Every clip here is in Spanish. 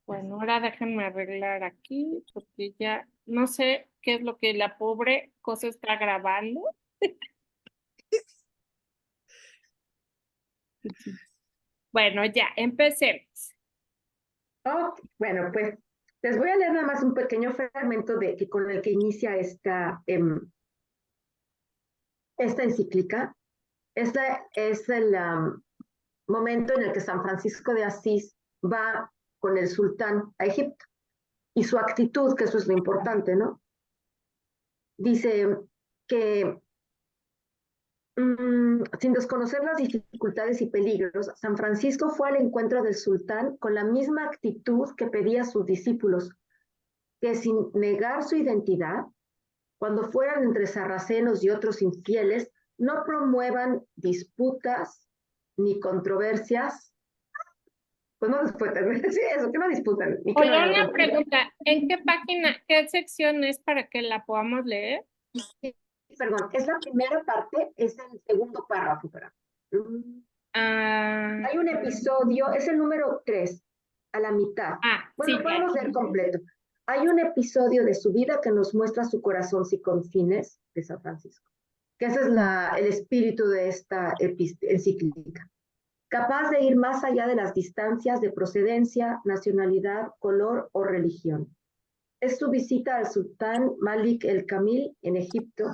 Bueno, ahora déjenme arreglar aquí, porque ya no sé qué es lo que la pobre cosa está grabando. Bueno, ya, empecemos. Bueno, pues les voy a leer nada más un pequeño fragmento con el que inicia esta encíclica. Este es el momento en el que San Francisco de Asís va con el sultán a Egipto y su actitud, que eso es lo importante, ¿no? Dice que sin desconocer las dificultades y peligros, San Francisco fue al encuentro del sultán con la misma actitud que pedía a sus discípulos, que sin negar su identidad, cuando fueran entre sarracenos y otros infieles, no promuevan disputas ni controversias, pues no disputan, sí, eso, que no disputan, ni que no Hola, hagan una controversias. pregunta. ¿En qué página, qué sección es para que la podamos leer? Perdón, es la primera parte, es el segundo párrafo. Ah, Hay un episodio, es el número 3, a la mitad. Bueno, sí, ya. podemos leer completo. Hay un episodio de su vida que nos muestra su corazón sin confines de San Francisco, que ese es el espíritu de esta encíclica. Capaz de ir más allá de las distancias de procedencia, nacionalidad, color o religión. Es su visita al sultán Malik el Kamil en Egipto,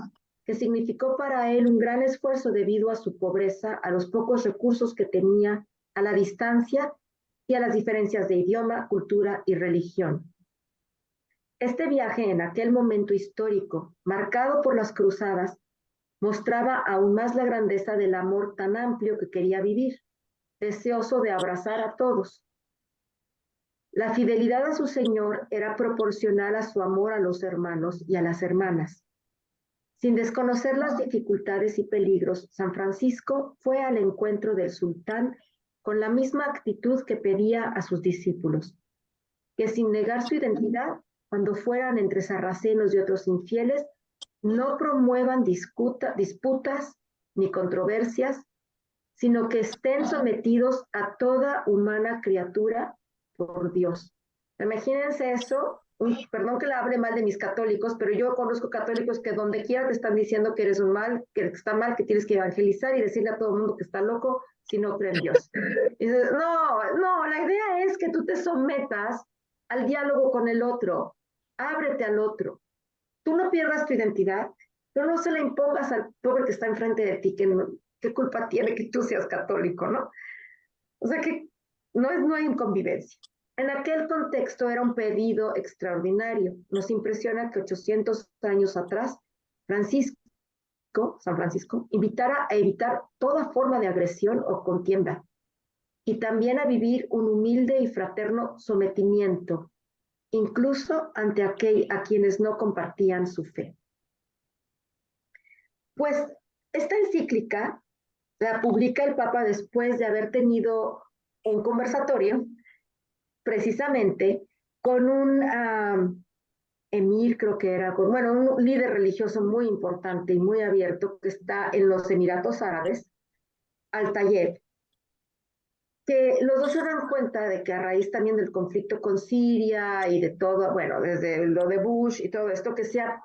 que significó para él un gran esfuerzo debido a su pobreza, a los pocos recursos que tenía, a la distancia y a las diferencias de idioma, cultura y religión. Este viaje en aquel momento histórico, marcado por las cruzadas, mostraba aún más la grandeza del amor tan amplio que quería vivir, deseoso de abrazar a todos. La fidelidad a su Señor era proporcional a su amor a los hermanos y a las hermanas. Sin desconocer las dificultades y peligros, San Francisco fue al encuentro del sultán con la misma actitud que pedía a sus discípulos, que sin negar su identidad, cuando fueran entre sarracenos y otros infieles, no promuevan disputas ni controversias, sino que estén sometidos a toda humana criatura por Dios. Imagínense eso, perdón que le hable mal de mis católicos, pero yo conozco católicos que donde quiera te están diciendo que eres un mal, que está mal, que tienes que evangelizar y decirle a todo el mundo que está loco si no cree en Dios. Y dices, no, la idea es que tú te sometas al diálogo con el otro, ábrete al otro. Tú no pierdas tu identidad, pero no se la impongas al pobre que está enfrente de ti, que no, ¿qué culpa tiene que tú seas católico, no? O sea que no hay convivencia. En aquel contexto era un pedido extraordinario. Nos impresiona que 800 años atrás, San Francisco, invitara a evitar toda forma de agresión o contienda y también a vivir un humilde y fraterno sometimiento, incluso ante a quienes no compartían su fe. Pues esta encíclica la publica el Papa después de haber tenido un conversatorio precisamente con un emir, creo que era, bueno, un líder religioso muy importante y muy abierto que está en los Emiratos Árabes, Al-Tayeb, que los dos se dan cuenta de que a raíz también del conflicto con Siria y de todo, bueno, desde lo de Bush y todo esto, que se ha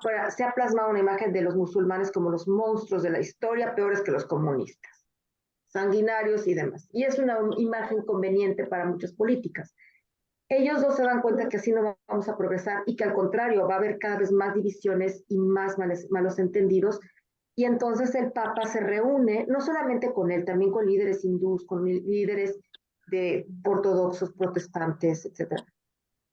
plasmado una imagen de los musulmanes como los monstruos de la historia, peores que los comunistas, sanguinarios y demás. Y es una imagen conveniente para muchas políticas. Ellos dos se dan cuenta que así no vamos a progresar y que al contrario va a haber cada vez más divisiones y más malos entendidos. Y entonces el Papa se reúne, no solamente con él, también con líderes hindús, con líderes de ortodoxos, protestantes, etcétera.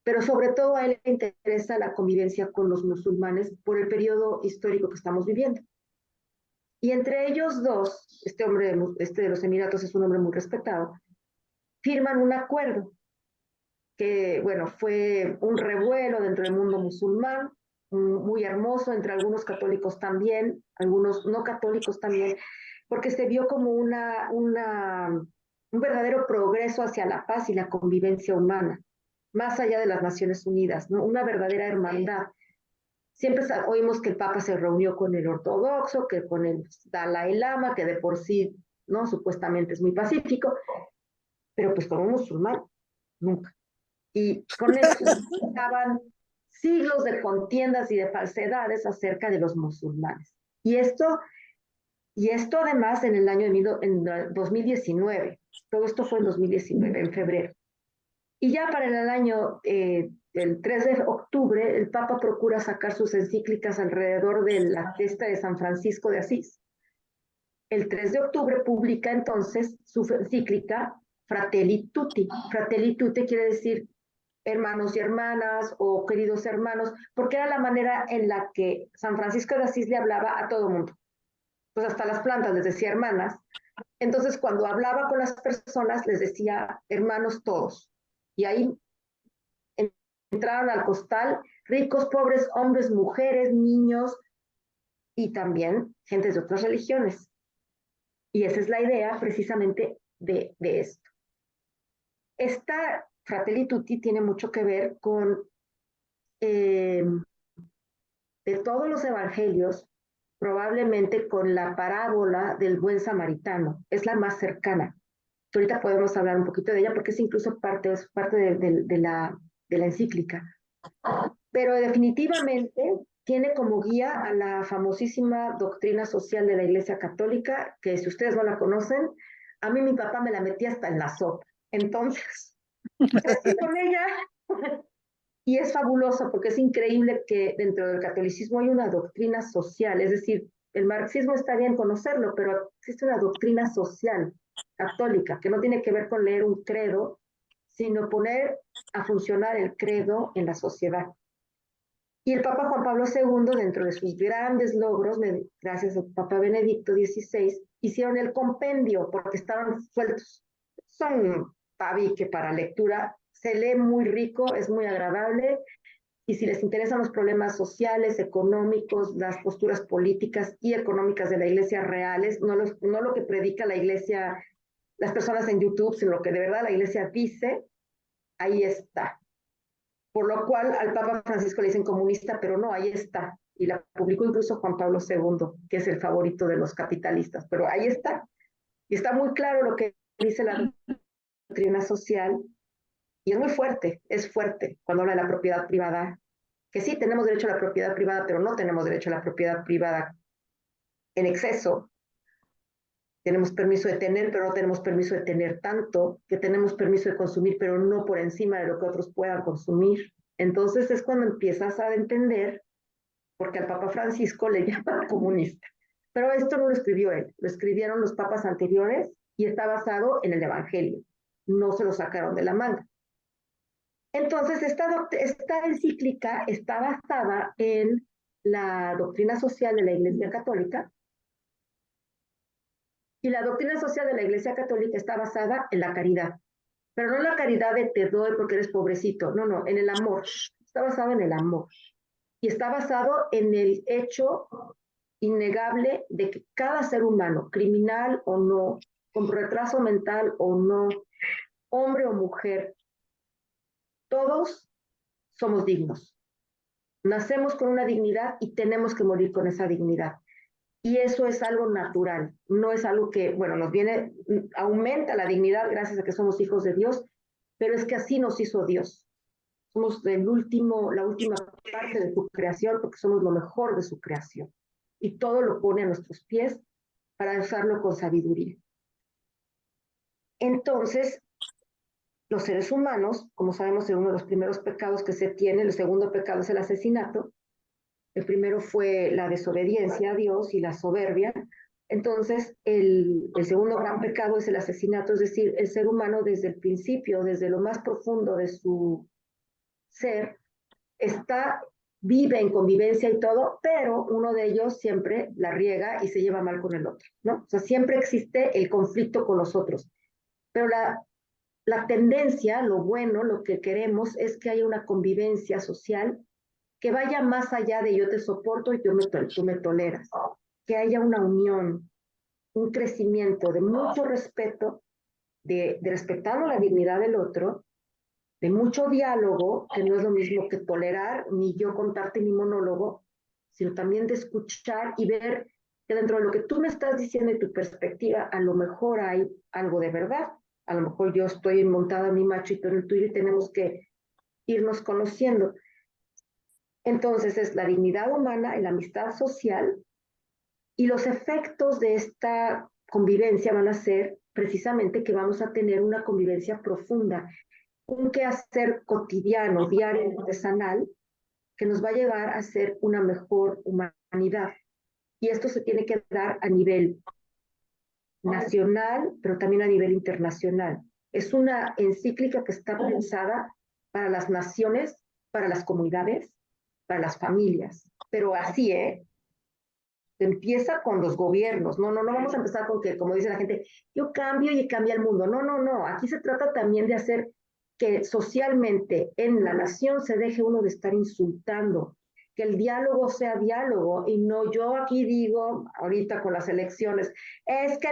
Pero sobre todo a él le interesa la convivencia con los musulmanes por el periodo histórico que estamos viviendo. Y entre ellos dos, este hombre de los Emiratos es un hombre muy respetado, firman un acuerdo que, bueno, fue un revuelo dentro del mundo musulmán, muy hermoso, entre algunos católicos también, algunos no católicos también, porque se vio como un verdadero progreso hacia la paz y la convivencia humana, más allá de las Naciones Unidas, ¿no? Una verdadera hermandad. Siempre oímos que el Papa se reunió con el ortodoxo, que con el Dalai Lama, que de por sí, ¿no? Supuestamente es muy pacífico, pero pues con un musulmán. nunca. Y con eso estaban siglos de contiendas y de falsedades acerca de los musulmanes. Y esto además en el año en 2019. Todo esto fue en 2019, en febrero. Y ya para el año, el 3 de octubre, el Papa procura sacar sus encíclicas alrededor de la fiesta de San Francisco de Asís. El 3 de octubre publica entonces su encíclica Fratelli Tutti. Fratelli Tutti quiere decir hermanos y hermanas o queridos hermanos, porque era la manera en la que San Francisco de Asís le hablaba a todo el mundo. Pues hasta las plantas les decía hermanas. Entonces, cuando hablaba con las personas, les decía hermanos todos. Y ahí entraron al costal ricos, pobres, hombres, mujeres, niños y también gentes de otras religiones. Y esa es la idea precisamente de esto. Esta Fratelli Tutti tiene mucho que ver con, de todos los evangelios, probablemente con la parábola del buen samaritano. Es la más cercana. Ahorita podemos hablar un poquito de ella porque es incluso parte de la encíclica. Pero definitivamente tiene como guía a la famosísima doctrina social de la Iglesia Católica, que si ustedes no la conocen, a mí mi papá me la metía hasta en la sopa. Entonces, crecí con ella. Y es fabuloso porque es increíble que dentro del catolicismo hay una doctrina social, es decir, el marxismo está bien conocerlo, pero existe una doctrina social católica que no tiene que ver con leer un credo, sino poner a funcionar el credo en la sociedad. Y el Papa Juan Pablo II, dentro de sus grandes logros, gracias al Papa Benedicto XVI, hicieron el compendio porque estaban sueltos. Son tabique para lectura, se lee muy rico, es muy agradable, y si les interesan los problemas sociales, económicos, las posturas políticas y económicas de la iglesia reales, no lo que predica la iglesia, las personas en YouTube, sino lo que de verdad la iglesia dice, ahí está. Por lo cual al Papa Francisco le dicen comunista, pero no, ahí está. Y la publicó incluso Juan Pablo II, que es el favorito de los capitalistas, pero ahí está. Y está muy claro lo que dice la doctrina social, y es fuerte cuando habla de la propiedad privada, que sí tenemos derecho a la propiedad privada, pero no tenemos derecho a la propiedad privada en exceso. Tenemos permiso de tener, pero no tenemos permiso de tener tanto, que tenemos permiso de consumir, pero no por encima de lo que otros puedan consumir. Entonces es cuando empiezas a entender, porque al Papa Francisco le llaman comunista. Pero esto no lo escribió él, lo escribieron los papas anteriores y está basado en el Evangelio. No se lo sacaron de la manga. Entonces, esta encíclica está basada en la doctrina social de la Iglesia Católica, y la doctrina social de la Iglesia Católica está basada en la caridad, pero no en la caridad de te doy porque eres pobrecito, no, en el amor. Está basado en el amor. Y está basado en el hecho innegable de que cada ser humano, criminal o no, con retraso mental o no, hombre o mujer, todos somos dignos. Nacemos con una dignidad y tenemos que morir con esa dignidad. Y eso es algo natural, no es algo que, bueno, aumenta la dignidad gracias a que somos hijos de Dios, pero es que así nos hizo Dios. Somos la última parte de su creación porque somos lo mejor de su creación. Y todo lo pone a nuestros pies para usarlo con sabiduría. Entonces, los seres humanos, como sabemos, es uno de los primeros pecados que se tiene, el segundo pecado es el asesinato. El primero fue la desobediencia a Dios y la soberbia. Entonces, el segundo gran pecado es el asesinato, es decir, el ser humano desde el principio, desde lo más profundo de su ser, vive en convivencia y todo, pero uno de ellos siempre la riega y se lleva mal con el otro, ¿no? O sea, siempre existe el conflicto con los otros. Pero la tendencia, lo bueno, lo que queremos es que haya una convivencia social que vaya más allá de yo te soporto y tú me toleras, que haya una unión, un crecimiento de mucho respeto, de respetando la dignidad del otro, de mucho diálogo, que no es lo mismo que tolerar, ni yo contarte mi monólogo, sino también de escuchar y ver que dentro de lo que tú me estás diciendo y tu perspectiva, a lo mejor hay algo de verdad, A lo mejor yo estoy montada en mi macho y tú en el tuyo y tenemos que irnos conociendo. Entonces es la dignidad humana y la amistad social, y los efectos de esta convivencia van a ser precisamente que vamos a tener una convivencia profunda, un quehacer cotidiano, diario, artesanal, que nos va a llevar a ser una mejor humanidad. Y esto se tiene que dar a nivel nacional, pero también a nivel internacional. Es una encíclica que está pensada para las naciones, para las comunidades, para las familias. Pero así, empieza con los gobiernos. No vamos a empezar con que, como dice la gente, yo cambio y cambia el mundo. No. Aquí se trata también de hacer que socialmente en la nación se deje uno de estar insultando, que el diálogo sea diálogo y no yo aquí digo, ahorita con las elecciones, es que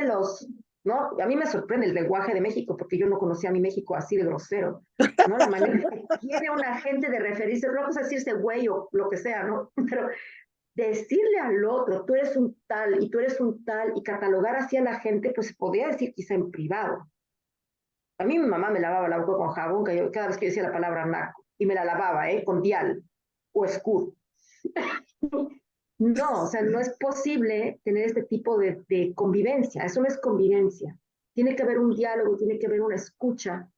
no, a mí me sorprende el lenguaje de México porque yo no conocía a mi México así de grosero, ¿no? La manera que quiere una gente de referirse, no vamos a decirse güey o lo que sea, ¿no? Pero decirle al otro, tú eres un tal y tú eres un tal, y catalogar así a la gente, pues se podría decir quizá en privado. A mí mi mamá me lavaba la boca con jabón, que yo, cada vez que yo decía la palabra naco, y me la lavaba, con Dial o Escur. No, o sea, no es posible tener este tipo de convivencia, eso no es convivencia. Tiene que haber un diálogo, tiene que haber una escucha,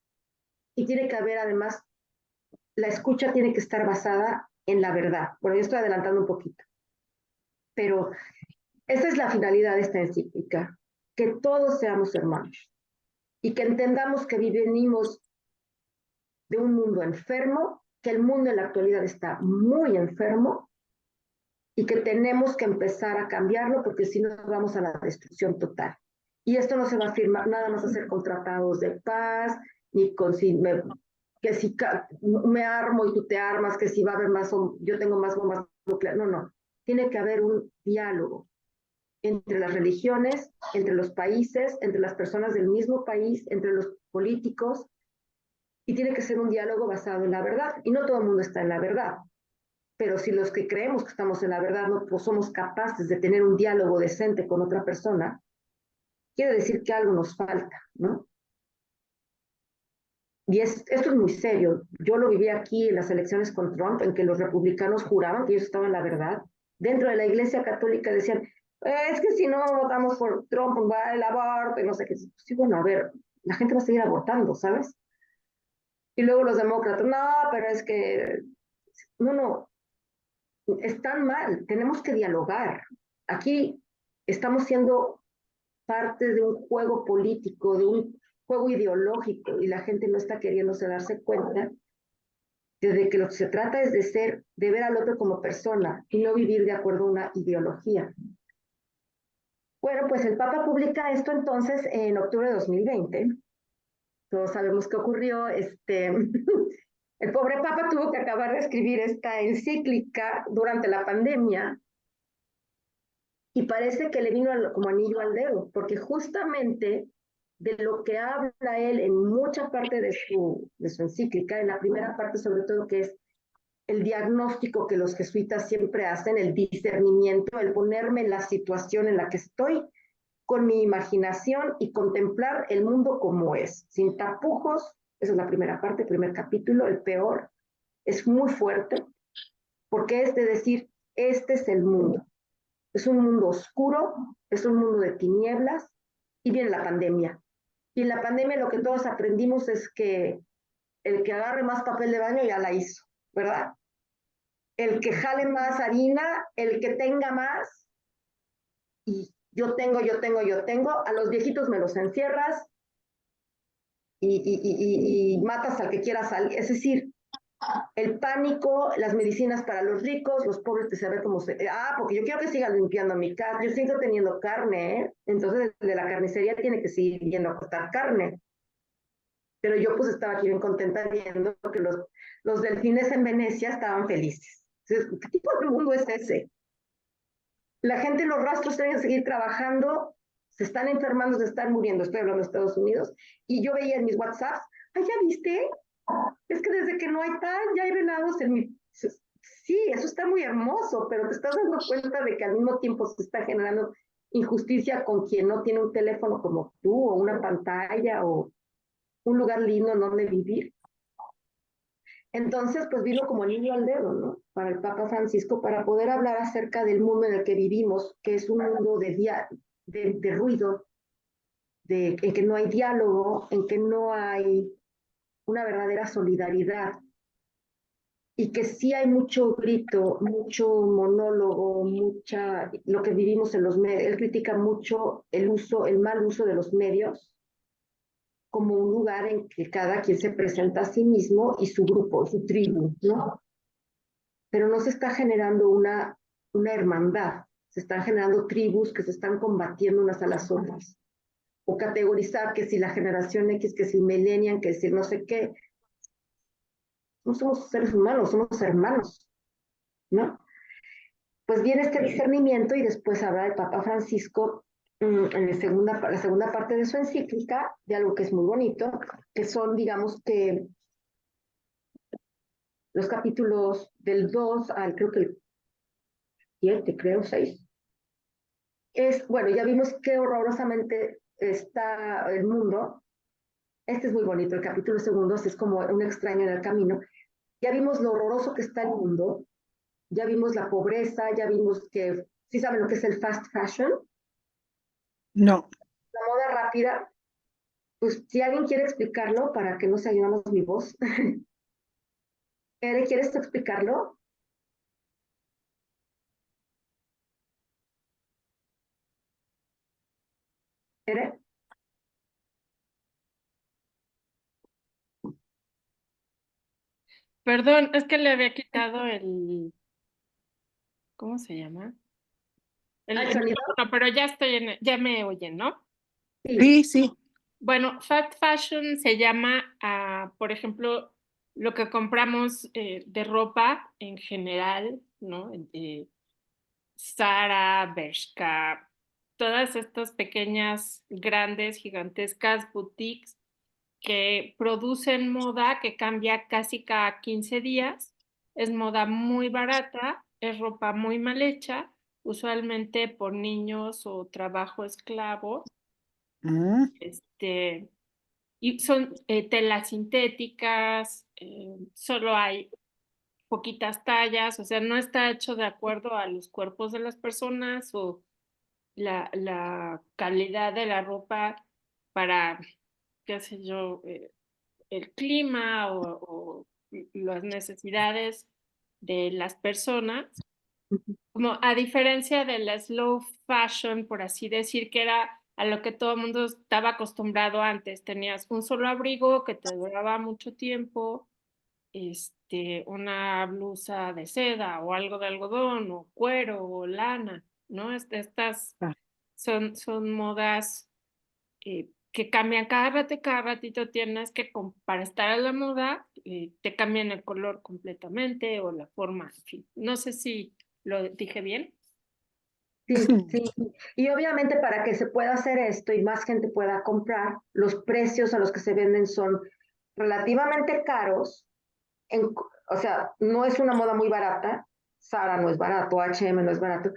y tiene que haber además, la escucha tiene que estar basada en la verdad. Bueno, yo estoy adelantando un poquito, pero esa es la finalidad de esta encíclica, que todos seamos hermanos y que entendamos que vivimos de un mundo enfermo, que el mundo en la actualidad está muy enfermo y que tenemos que empezar a cambiarlo porque si no vamos a la destrucción total. Y esto no se va a firmar, nada más hacer con tratados de paz, ni con que si me armo y tú te armas, que si va a haber más, yo tengo más bombas nucleares. No. Tiene que haber un diálogo entre las religiones, entre los países, entre las personas del mismo país, entre los políticos, y tiene que ser un diálogo basado en la verdad. Y no todo el mundo está en la verdad, pero si los que creemos que estamos en la verdad no pues somos capaces de tener un diálogo decente con otra persona, quiere decir que algo nos falta, ¿no? Y esto es muy serio. Yo lo viví aquí en las elecciones con Trump, en que los republicanos juraban que ellos estaban en la verdad. Dentro de la Iglesia Católica decían, es que si no votamos por Trump, va el aborto y no sé qué. Sí, bueno, a ver, la gente va a seguir abortando, ¿sabes? Y luego los demócratas, no, pero es que, no, están mal, tenemos que dialogar. Aquí estamos siendo parte de un juego político, de un juego ideológico, y la gente no está queriéndose darse cuenta de que lo que se trata es de ver al otro como persona y no vivir de acuerdo a una ideología. Bueno, pues el Papa publica esto entonces en octubre de 2020. Todos sabemos qué ocurrió. El pobre Papa tuvo que acabar de escribir esta encíclica durante la pandemia y parece que le vino como anillo al dedo, porque justamente de lo que habla él en mucha parte de su encíclica, en la primera parte sobre todo, que es el diagnóstico que los jesuitas siempre hacen, el discernimiento, el ponerme en la situación en la que estoy con mi imaginación y contemplar el mundo como es, sin tapujos. Esa es la primera parte, el primer capítulo, el peor. Es muy fuerte, porque es de decir, este es el mundo. Es un mundo oscuro, es un mundo de tinieblas, y viene la pandemia. Y en la pandemia lo que todos aprendimos es que el que agarre más papel de baño ya la hizo, ¿verdad? El que jale más harina, el que tenga más, y yo tengo, a los viejitos me los encierras y matas al que quiera salir. Es decir, el pánico, las medicinas para los ricos, los pobres que saber cómo se... porque yo quiero que sigan limpiando mi casa, yo sigo teniendo carne, entonces el de la carnicería tiene que seguir yendo a cortar carne. Pero yo pues estaba aquí bien contenta viendo que los delfines en Venecia estaban felices. Entonces, ¿qué tipo de mundo es ese? La gente en los rastros tienen que seguir trabajando, se están enfermando, se están muriendo, estoy hablando de Estados Unidos, y yo veía en mis WhatsApps, ¿ya viste? Es que desde que no hay tal, ya hay venados en mi... Sí, eso está muy hermoso, pero te estás dando cuenta de que al mismo tiempo se está generando injusticia con quien no tiene un teléfono como tú, o una pantalla, o un lugar lindo en donde vivir. Entonces, pues vino como niño al dedo, ¿no? Para el Papa Francisco, para poder hablar acerca del mundo en el que vivimos, que es un mundo de ruido, en que no hay diálogo, en que no hay una verdadera solidaridad, y que sí hay mucho grito, mucho monólogo, lo que vivimos en los medios. Él critica mucho el mal uso de los medios como un lugar en que cada quien se presenta a sí mismo y su grupo, su tribu, ¿no? Pero no se está generando una hermandad, se están generando tribus que se están combatiendo unas a las otras. O categorizar que si la generación X, que si el millennial, que si no sé qué. No somos seres humanos, somos hermanos, ¿no? Pues viene este discernimiento y después habla el Papa Francisco en la segunda parte de su encíclica de algo que es muy bonito, que son, digamos que, los capítulos del 2 al creo que el 7, creo, 6. Bueno, ya vimos qué horrorosamente está el mundo. Este es muy bonito, el capítulo segundo es como un extraño en el camino. Ya vimos lo horroroso que está el mundo, ya vimos la pobreza, ya vimos que, ¿sí saben lo que es el fast fashion? No. La moda rápida. Pues si alguien quiere explicarlo para que no se oiga más mi voz. Ere, ¿quieres tú explicarlo? Ere. Perdón, es que le había quitado ¿cómo se llama? ¿Al El sonido? micrófono, pero ya me oyen, ¿no? Sí. Sí. Bueno, fast fashion se llama, por ejemplo, lo que compramos de ropa en general, ¿no? Zara, Bershka, todas estas pequeñas, grandes, gigantescas boutiques que producen moda que cambia casi cada 15 días. Es moda muy barata, es ropa muy mal hecha, usualmente por niños o trabajo esclavo. Mm. Y son telas sintéticas, solo hay poquitas tallas, o sea, no está hecho de acuerdo a los cuerpos de las personas o la calidad de la ropa para, qué sé yo, el clima o las necesidades de las personas. Como a diferencia de la slow fashion, por así decir, que era a lo que todo el mundo estaba acostumbrado antes. Tenías un solo abrigo que te duraba mucho tiempo, una blusa de seda o algo de algodón o cuero o lana, ¿no? Estas Ah. son modas que cambian cada rato y cada ratito tienes que, para estar a la moda, te cambian el color completamente o la forma, en fin. No sé si lo dije bien. Sí, sí. Y obviamente para que se pueda hacer esto y más gente pueda comprar, los precios a los que se venden son relativamente caros. O sea, no es una moda muy barata. Zara no es barato, H&M no es barato,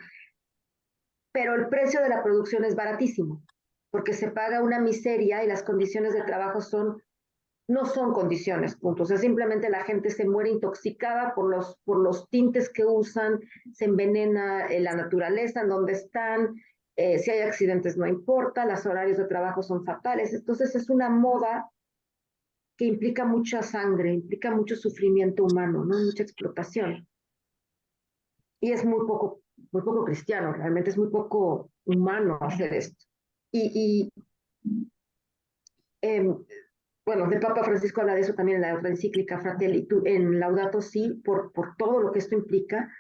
pero el precio de la producción es baratísimo, porque se paga una miseria y las condiciones de trabajo no son condiciones, punto. O sea, simplemente la gente se muere intoxicada por los tintes que usan, se envenena la naturaleza en donde están, si hay accidentes no importa, los horarios de trabajo son fatales. Entonces es una moda que implica mucha sangre, implica mucho sufrimiento humano, ¿no? Mucha explotación. Y es muy poco cristiano, realmente es muy poco humano hacer esto. Y eh, bueno, el Papa Francisco habla de eso también en la otra encíclica Fratelli, en Laudato Si, por todo lo que esto implica.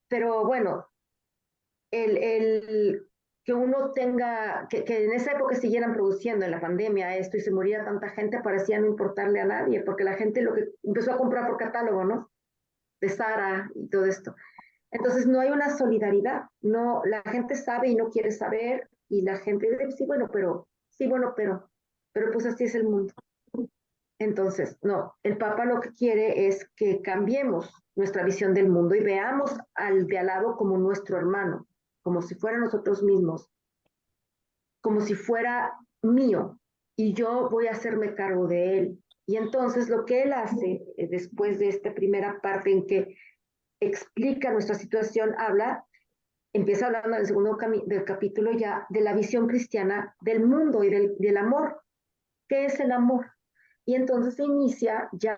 Pero bueno, el que uno tenga, que en esa época siguieran produciendo en la pandemia esto y se moría tanta gente, parecía no importarle a nadie, porque la gente lo que empezó a comprar por catálogo, ¿no? De Sara y todo esto. Entonces no hay una solidaridad, no, la gente sabe y no quiere saber, y la gente dice, sí, bueno, pero pues así es el mundo. Entonces, no, el Papa lo que quiere es que cambiemos nuestra visión del mundo y veamos al de al lado como nuestro hermano, como si fuera nosotros mismos, como si fuera mío. y yo voy a hacerme cargo de él. Y entonces lo que él hace, después de esta primera parte en que explica nuestra situación, empieza hablando del segundo del capítulo ya de la visión cristiana del mundo y del amor. ¿Qué es el amor? Y entonces se inicia ya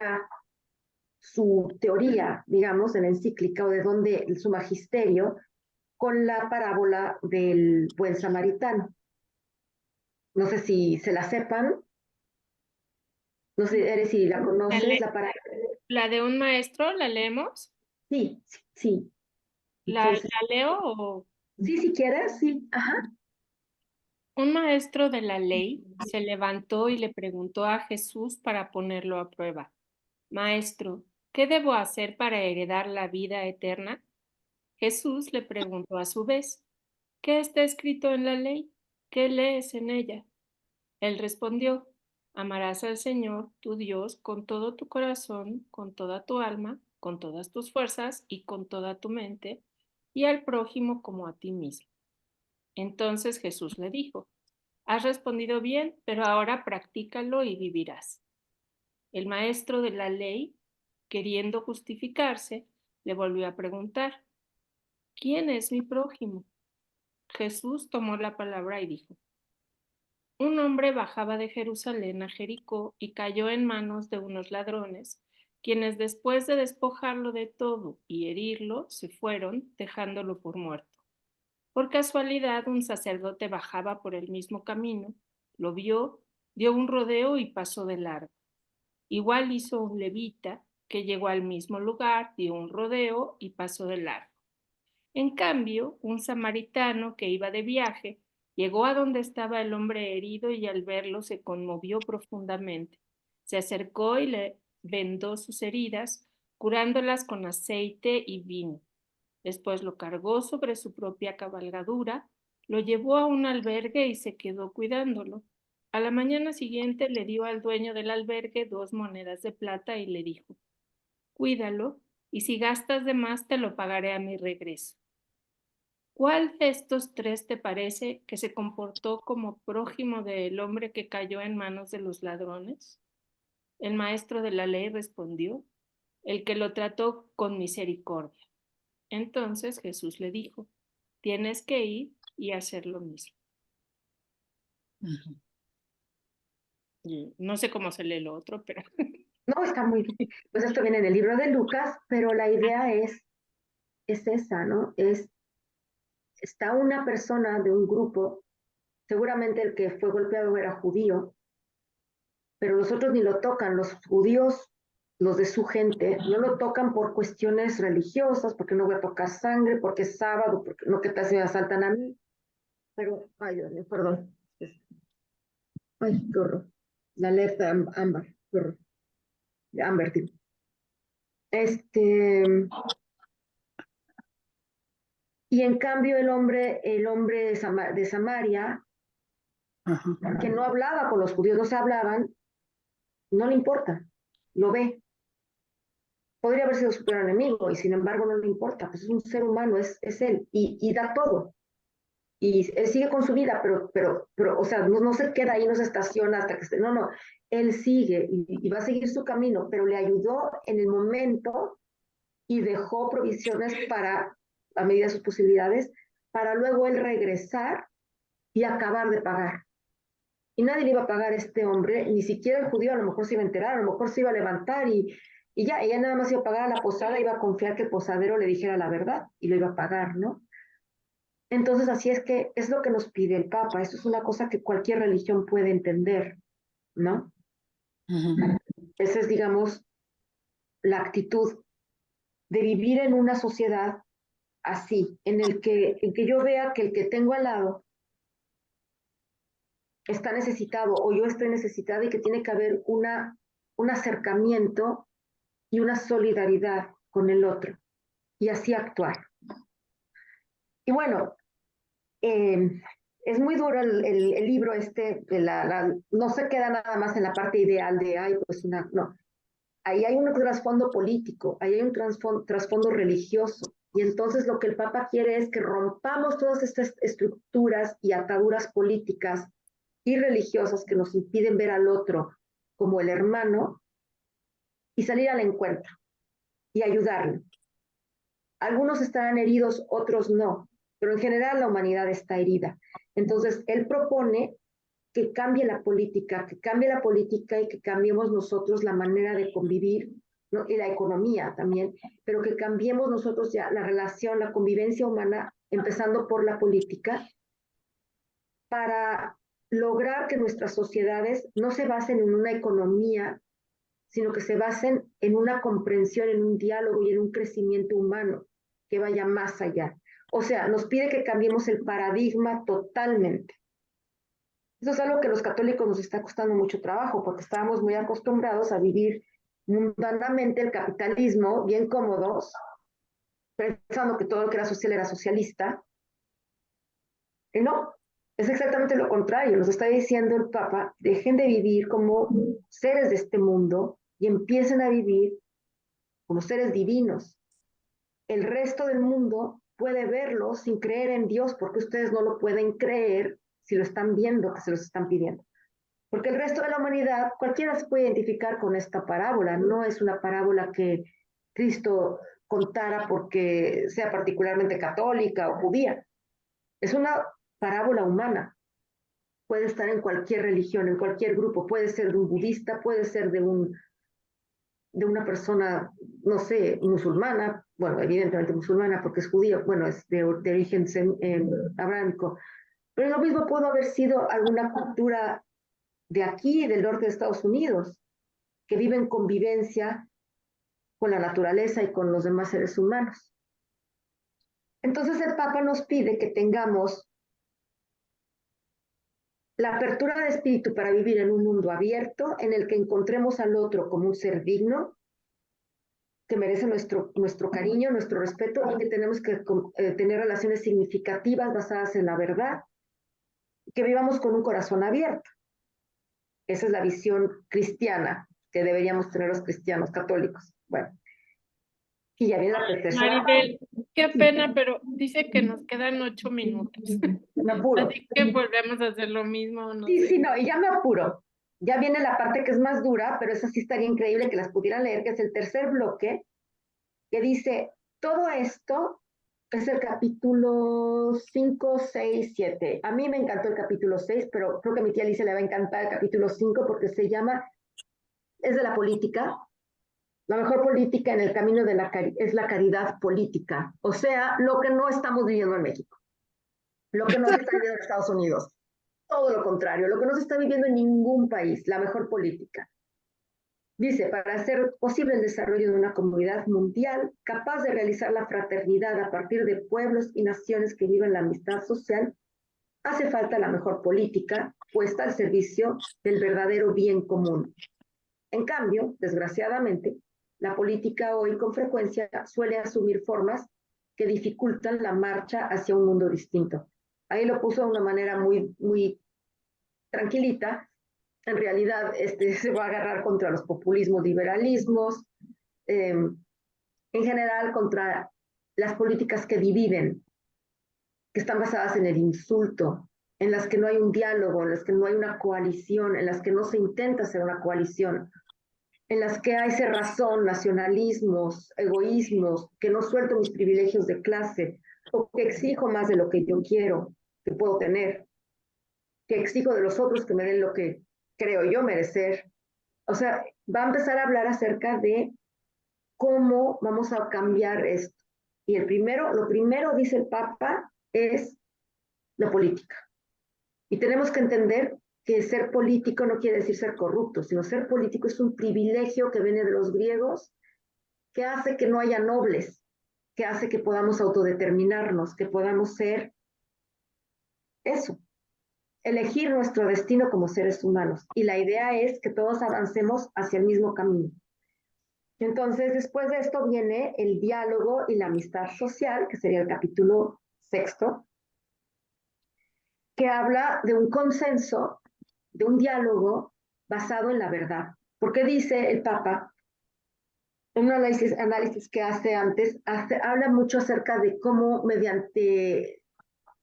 su teoría, digamos, en la encíclica o de donde su magisterio, con la parábola del buen samaritano. No sé si se la sepan, no sé, Eres, si la conoces, la parábola. La de un maestro, ¿la leemos? Sí, sí, sí. ¿La Entonces, leo o...? sí, si quieres, sí, ajá. Un maestro de la ley se levantó y le preguntó a Jesús para ponerlo a prueba. Maestro, ¿qué debo hacer para heredar la vida eterna? Jesús le preguntó a su vez, ¿qué está escrito en la ley? ¿Qué lees en ella? Él respondió, amarás al Señor, tu Dios, con todo tu corazón, con toda tu alma, con todas tus fuerzas y con toda tu mente, y al prójimo como a ti mismo. Entonces Jesús le dijo, has respondido bien, pero ahora practícalo y vivirás. El maestro de la ley, queriendo justificarse, le volvió a preguntar, ¿quién es mi prójimo? Jesús tomó la palabra y dijo, un hombre bajaba de Jerusalén a Jericó y cayó en manos de unos ladrones, quienes después de despojarlo de todo y herirlo, se fueron, dejándolo por muerto. Por casualidad, un sacerdote bajaba por el mismo camino, lo vio, dio un rodeo y pasó de largo. Igual hizo un levita, que llegó al mismo lugar, dio un rodeo y pasó de largo. En cambio, un samaritano que iba de viaje llegó a donde estaba el hombre herido y al verlo se conmovió profundamente. Se acercó y le vendó sus heridas, curándolas con aceite y vino. Después lo cargó sobre su propia cabalgadura, lo llevó a un albergue y se quedó cuidándolo. A la mañana siguiente le dio al dueño del albergue 2 monedas de plata y le dijo, cuídalo, y si gastas de más te lo pagaré a mi regreso. ¿Cuál de estos tres te parece que se comportó como prójimo del hombre que cayó en manos de los ladrones? El maestro de la ley respondió, el que lo trató con misericordia. Entonces Jesús le dijo, tienes que ir y hacer lo mismo. Ujú. Y no sé cómo se lee lo otro, pero No, está muy bien. Pues esto viene en el libro de Lucas, pero la idea es esa, ¿no? Está una persona de un grupo, seguramente el que fue golpeado era judío, pero los otros ni lo tocan, los judíos, los de su gente, no lo tocan por cuestiones religiosas, porque no voy a tocar sangre, porque es sábado, porque no que tal si me asaltan a mí, pero, ay, Dios mío, perdón. Ay, qué horror. La alerta ámbar, qué horror. Ámbar, tío. Y en cambio el hombre de Samaria, Ajá. que no hablaba con los judíos, no se hablaban, no le importa, lo ve. Podría haber sido su peor enemigo y sin embargo no le importa, pues es un ser humano, es él y da todo. Y él sigue con su vida, pero o sea, no se queda ahí, no se estaciona hasta que esté, no, él sigue y va a seguir su camino, pero le ayudó en el momento y dejó provisiones para, a medida de sus posibilidades, para luego él regresar y acabar de pagar. Y nadie le iba a pagar a este hombre, ni siquiera el judío a lo mejor se iba a enterar, a lo mejor se iba a levantar y ya, ella nada más iba a pagar a la posada, iba a confiar que el posadero le dijera la verdad y lo iba a pagar, ¿no? Entonces, así es que es lo que nos pide el Papa. Esto es una cosa que cualquier religión puede entender, ¿no? Ujú. Esa es, digamos, la actitud de vivir en una sociedad así, en que yo vea que el que tengo al lado está necesitado o yo estoy necesitada y que tiene que haber un acercamiento y una solidaridad con el otro y así actuar. Y bueno, eh, es muy duro el libro no se queda nada más en la parte ideal de, ay, pues no, ahí hay un trasfondo político, ahí hay un trasfondo religioso. Y entonces lo que el Papa quiere es que rompamos todas estas estructuras y ataduras políticas y religiosas que nos impiden ver al otro como el hermano y salir al encuentro y ayudarlo. Algunos estarán heridos, otros no, pero en general la humanidad está herida. Entonces, él propone que cambie la política y que cambiemos nosotros la manera de convivir, ¿no? Y la economía también, pero que cambiemos nosotros ya la relación, la convivencia humana, empezando por la política, para lograr que nuestras sociedades no se basen en una economía, sino que se basen en una comprensión, en un diálogo y en un crecimiento humano que vaya más allá. O sea, nos pide que cambiemos el paradigma totalmente. Eso es algo que a los católicos nos está costando mucho trabajo, porque estábamos muy acostumbrados a vivir mundanamente el capitalismo, bien cómodos, pensando que todo lo que era social era socialista. Y no, es exactamente lo contrario. Nos está diciendo el Papa, dejen de vivir como seres de este mundo y empiecen a vivir como seres divinos. El resto del mundo puede verlo sin creer en Dios, porque ustedes no lo pueden creer si lo están viendo, que se los están pidiendo. Porque el resto de la humanidad, cualquiera se puede identificar con esta parábola. No es una parábola que Cristo contara porque sea particularmente católica o judía. Es una parábola humana. Puede estar en cualquier religión, en cualquier grupo. Puede ser de un budista, puede ser de una persona, no sé, musulmana, bueno, evidentemente musulmana porque es judío, bueno, es de origen abrámico. Pero lo mismo pudo haber sido alguna cultura de aquí, del norte de Estados Unidos, que vive en convivencia con la naturaleza y con los demás seres humanos. Entonces el Papa nos pide que tengamos la apertura de espíritu para vivir en un mundo abierto, en el que encontremos al otro como un ser digno, que merece nuestro cariño, nuestro respeto, y que tenemos que tener relaciones significativas basadas en la verdad, que vivamos con un corazón abierto. Esa es la visión cristiana que deberíamos tener los cristianos católicos. Bueno, y ya viene la tercera. Maribel, qué pena, pero dice que nos quedan 8 minutos. Me apuro. Así que volvemos a hacer lo mismo, no Sí, sé. sí, no, y ya me apuro. Ya viene la parte que es más dura, pero esa sí estaría increíble que las pudieran leer, que es el tercer bloque, que dice, todo esto es el capítulo 5, 6, 7. A mí me encantó el capítulo 6, pero creo que a mi tía Alicia le va a encantar el capítulo 5 porque se llama, es de la política. La mejor política en el camino de es la caridad política. O sea, lo que no estamos viviendo en México, lo que no se está viviendo en Estados Unidos. Todo lo contrario, lo que no se está viviendo en ningún país, la mejor política. Dice, para hacer posible el desarrollo de una comunidad mundial capaz de realizar la fraternidad a partir de pueblos y naciones que viven la amistad social, hace falta la mejor política puesta al servicio del verdadero bien común. En cambio, desgraciadamente, la política hoy con frecuencia suele asumir formas que dificultan la marcha hacia un mundo distinto. Ahí lo puso de una manera muy, muy tranquilita. En realidad se va a agarrar contra los populismos, liberalismos, en general contra las políticas que dividen, que están basadas en el insulto, en las que no hay un diálogo, en las que no hay una coalición, en las que no se intenta hacer una coalición, en las que hay cerrazón, nacionalismos, egoísmos, que no suelto mis privilegios de clase, o que exijo más de lo que yo quiero, que puedo tener, que exijo de los otros que me den lo que creo yo merecer. O sea, va a empezar a hablar acerca de cómo vamos a cambiar esto. Y lo primero, dice el Papa, es la política. Y tenemos que entender que ser político no quiere decir ser corrupto, sino ser político es un privilegio que viene de los griegos, que hace que no haya nobles, que hace que podamos autodeterminarnos, que podamos ser eso, elegir nuestro destino como seres humanos. Y la idea es que todos avancemos hacia el mismo camino. Entonces, después de esto viene el diálogo y la amistad social, que sería el capítulo 6, que habla de un consenso, de un diálogo basado en la verdad. Porque dice el Papa, en un análisis que hace antes, habla mucho acerca de cómo mediante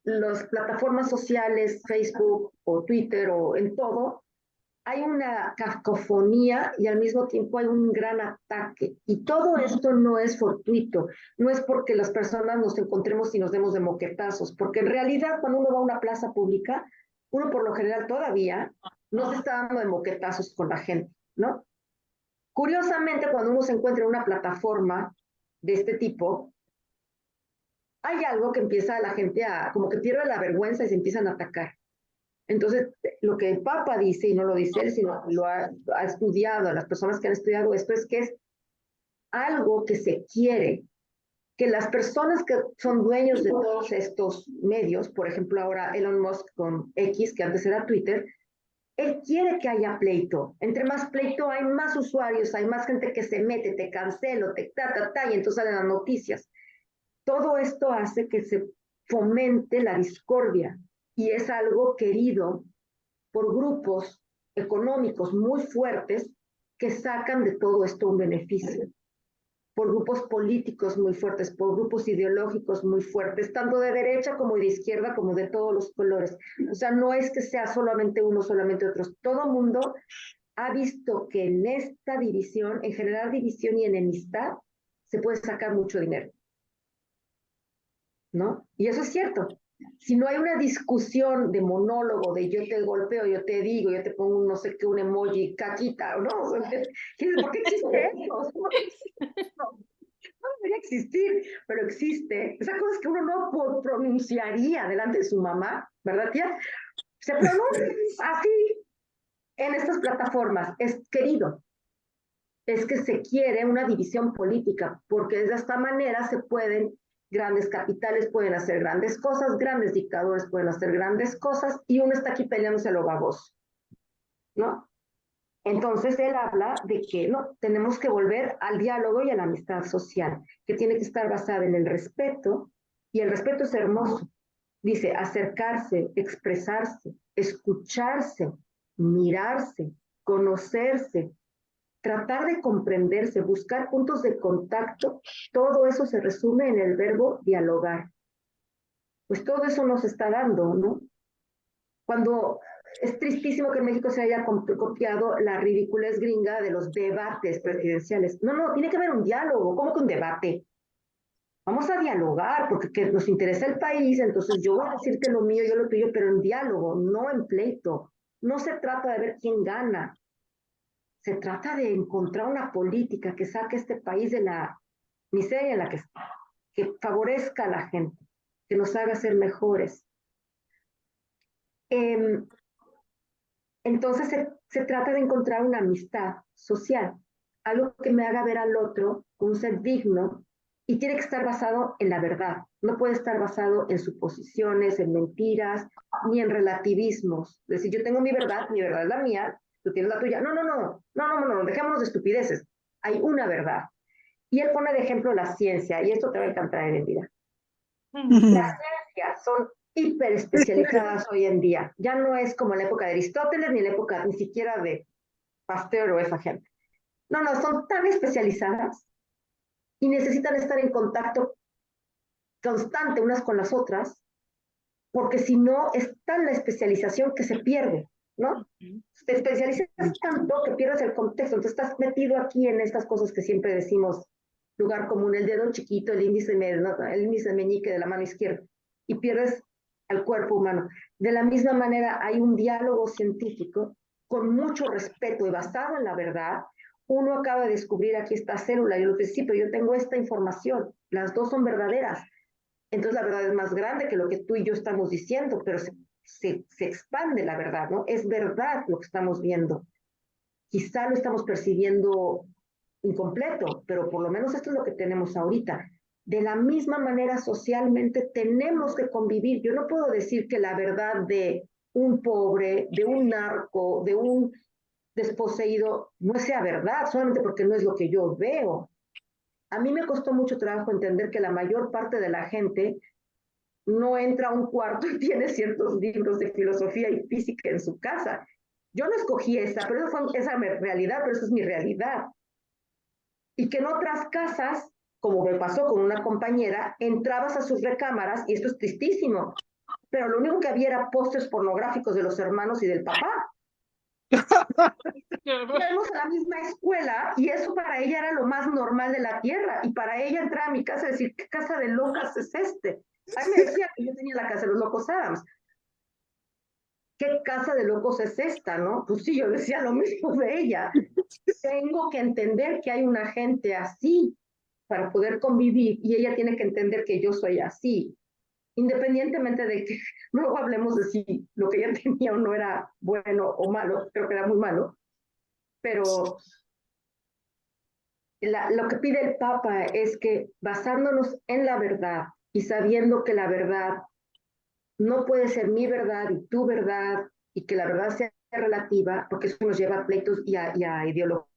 las plataformas sociales, Facebook o Twitter o en todo, hay una cacofonía y al mismo tiempo hay un gran ataque. Y todo esto no es fortuito, no es porque las personas nos encontremos y nos demos de moquetazos, porque en realidad cuando uno va a una plaza pública, uno por lo general todavía no se está dando de moquetazos con la gente, ¿no? Curiosamente, cuando uno se encuentra en una plataforma de este tipo, hay algo que empieza a la gente a, como que pierde la vergüenza y se empiezan a atacar. Entonces, lo que el Papa dice, y no lo dice él, sino lo ha estudiado, las personas que han estudiado esto, es que es algo que se quiere, que las personas que son dueños de todos estos medios, por ejemplo, ahora Elon Musk con X, que antes era Twitter, él quiere que haya pleito. Entre más pleito hay más usuarios, hay más gente que se mete, te cancelo, te y entonces salen las noticias. Todo esto hace que se fomente la discordia y es algo querido por grupos económicos muy fuertes que sacan de todo esto un beneficio, por grupos políticos muy fuertes, por grupos ideológicos muy fuertes, tanto de derecha como de izquierda, como de todos los colores. O sea, no es que sea solamente uno, solamente otros. Todo el mundo ha visto que en esta división, en generar división y enemistad, se puede sacar mucho dinero, ¿no? Y eso es cierto. Si no hay una discusión de monólogo, de yo te golpeo, yo te digo, yo te pongo un no sé qué, un emoji, caquita, ¿no? ¿Por qué existe eso? No debería existir, pero existe. Esa cosa es que uno no pronunciaría delante de su mamá, ¿verdad, tía? Se pronuncia así en estas plataformas. Es querido. Es que se quiere una división política, porque de esta manera se pueden, grandes capitales pueden hacer grandes cosas, grandes dictadores pueden hacer grandes cosas, y uno está aquí peleándose lo baboso, ¿no? Entonces él habla de que no, tenemos que volver al diálogo y a la amistad social, que tiene que estar basada en el respeto, y el respeto es hermoso. Dice, acercarse, expresarse, escucharse, mirarse, conocerse, tratar de comprenderse, buscar puntos de contacto, todo eso se resume en el verbo dialogar. Pues todo eso nos está dando, ¿no? Cuando es tristísimo que en México se haya copiado la ridiculez gringa de los debates presidenciales. No, no, tiene que haber un diálogo. ¿Cómo que un debate? Vamos a dialogar porque que nos interesa el país, entonces yo voy a decirte lo mío, yo lo tuyo, pero en diálogo, no en pleito. No se trata de ver quién gana, se trata de encontrar una política que saque a este país de la miseria en la que está, que favorezca a la gente, que nos haga ser mejores. Entonces se trata de encontrar una amistad social, algo que me haga ver al otro como un ser digno y tiene que estar basado en la verdad. No puede estar basado en suposiciones, en mentiras, ni en relativismos. Es decir, yo tengo mi verdad es la mía, tú tienes la tuya. No, dejémonos de estupideces. Hay una verdad. Y él pone de ejemplo la ciencia, y esto te va a encantar, Erendira. Las ciencias son hiper especializadas hoy en día. Ya no es como en la época de Aristóteles, ni en la época ni siquiera de Pasteur o esa gente. No, son tan especializadas y necesitan estar en contacto constante unas con las otras, porque si no, es tan la especialización que se pierde, ¿no? Te especializas tanto que pierdes el contexto, entonces estás metido aquí en estas cosas que siempre decimos, lugar común, el dedo chiquito, el índice meñique de la mano izquierda, y pierdes al cuerpo humano. De la misma manera, hay un diálogo científico con mucho respeto y basado en la verdad. Uno acaba de descubrir aquí esta célula, y yo te sí, pero yo tengo esta información, las dos son verdaderas. Entonces la verdad es más grande que lo que tú y yo estamos diciendo, pero se expande la verdad, ¿no? Es verdad lo que estamos viendo. Quizá lo estamos percibiendo incompleto, pero por lo menos esto es lo que tenemos ahorita. De la misma manera, socialmente tenemos que convivir. Yo no puedo decir que la verdad de un pobre, de un narco, de un desposeído, no sea verdad, solamente porque no es lo que yo veo. A mí me costó mucho trabajo entender que la mayor parte de la gente no entra a un cuarto y tiene ciertos libros de filosofía y física en su casa. Yo no escogí esa, pero esa es mi realidad, pero esa es mi realidad. Y que en otras casas, como me pasó con una compañera, entrabas a sus recámaras, y esto es tristísimo, pero lo único que había era pósters pornográficos de los hermanos y del papá. Qué horror. Íbamos a la misma escuela y eso para ella era lo más normal de la tierra. Y para ella entrar a mi casa y decir, ¿qué casa de locas es este? A mí me decía que yo tenía la casa de los locos Adams. ¿Qué casa de locos es esta, no? Pues sí, yo decía lo mismo de ella. Tengo que entender que hay una gente así para poder convivir y ella tiene que entender que yo soy así, independientemente de que luego hablemos de si lo que ella tenía o no era bueno o malo, creo que era muy malo, pero lo que pide el Papa es que basándonos en la verdad y sabiendo que la verdad no puede ser mi verdad y tu verdad y que la verdad sea relativa, porque eso nos lleva a pleitos y a ideologías